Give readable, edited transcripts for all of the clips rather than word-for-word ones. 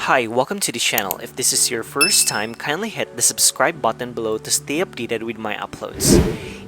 Hi, welcome to the channel. If this is your first time, kindly hit the subscribe button below to stay updated with my uploads.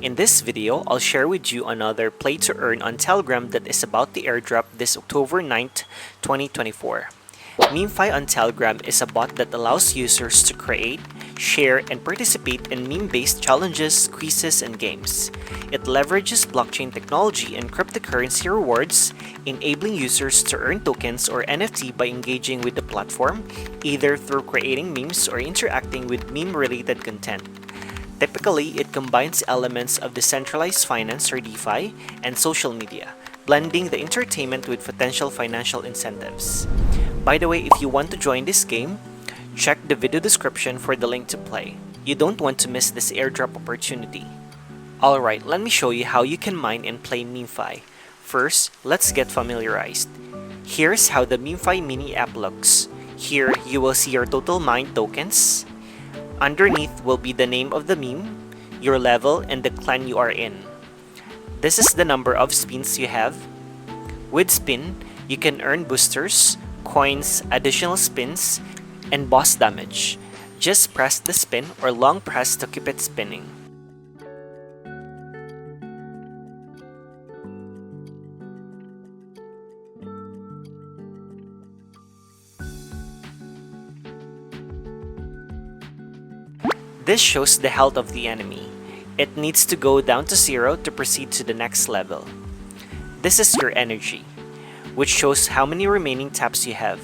In this video, I'll share with you another play to earn on Telegram that is about the airdrop this October 9th, 2024. MemeFi on Telegram is a bot that allows users to create, share, and participate in meme-based challenges, quizzes, and games. It leverages blockchain technology and cryptocurrency rewards, enabling users to earn tokens or NFT by engaging with the platform, either through creating memes or interacting with meme-related content. Typically, it combines elements of decentralized finance or DeFi and social media, blending the entertainment with potential financial incentives. By the way, if you want to join this game, check the video description for the link to play. You don't want to miss this airdrop opportunity. Alright, let me show you how you can mine and play MemeFi. First, let's get familiarized. Here's how the MemeFi mini app looks. Here, you will see your total mined tokens. Underneath will be the name of the meme, your level, and the clan you are in. This is the number of spins you have. With spin, you can earn boosters, coins, additional spins, and boss damage. Just press the spin or long press to keep it spinning. This shows the health of the enemy. It needs to go down to 0 to proceed to the next level. This is your energy, which shows how many remaining taps you have.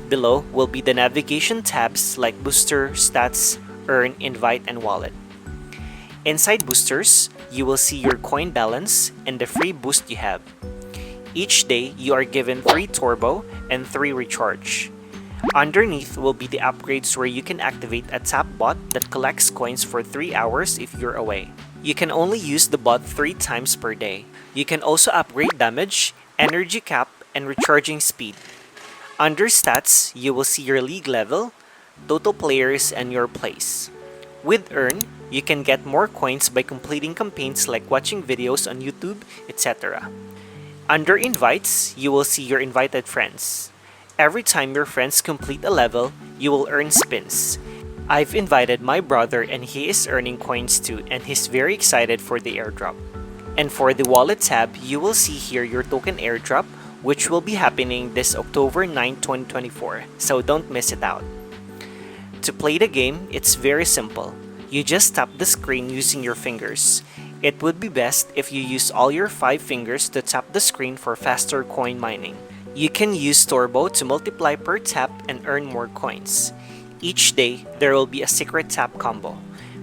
Below will be the navigation tabs like Booster, Stats, Earn, Invite, and Wallet. Inside Boosters, you will see your coin balance and the free boost you have. Each day, you are given 3 Turbo and 3 Recharge. Underneath will be the upgrades where you can activate a tap bot that collects coins for 3 hours if you're away. You can only use the bot 3 times per day. You can also upgrade damage, energy cap, and recharging speed. Under stats, you will see your league level, total players, and your place. With Earn, you can get more coins by completing campaigns like watching videos on YouTube, etc. Under Invites, you will see your invited friends. Every time your friends complete a level, you will earn spins. I've invited my brother and he is earning coins too, and he's very excited for the airdrop. And for the wallet tab, you will see here your token airdrop, which will be happening this October 9, 2024, so don't miss it out. To play the game, it's very simple. You just tap the screen using your fingers. It would be best if you use all your 5 fingers to tap the screen for faster coin mining. You can use Turbo to multiply per tap and earn more coins. Each day, there will be a secret tap combo.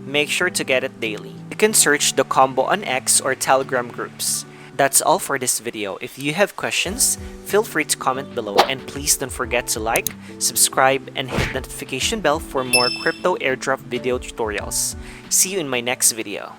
Make sure to get it daily. You can search the combo on X or Telegram groups. That's all for this video. If you have questions, feel free to comment below, and please don't forget to like, subscribe, and hit the notification bell for more crypto airdrop video tutorials. See you in my next video.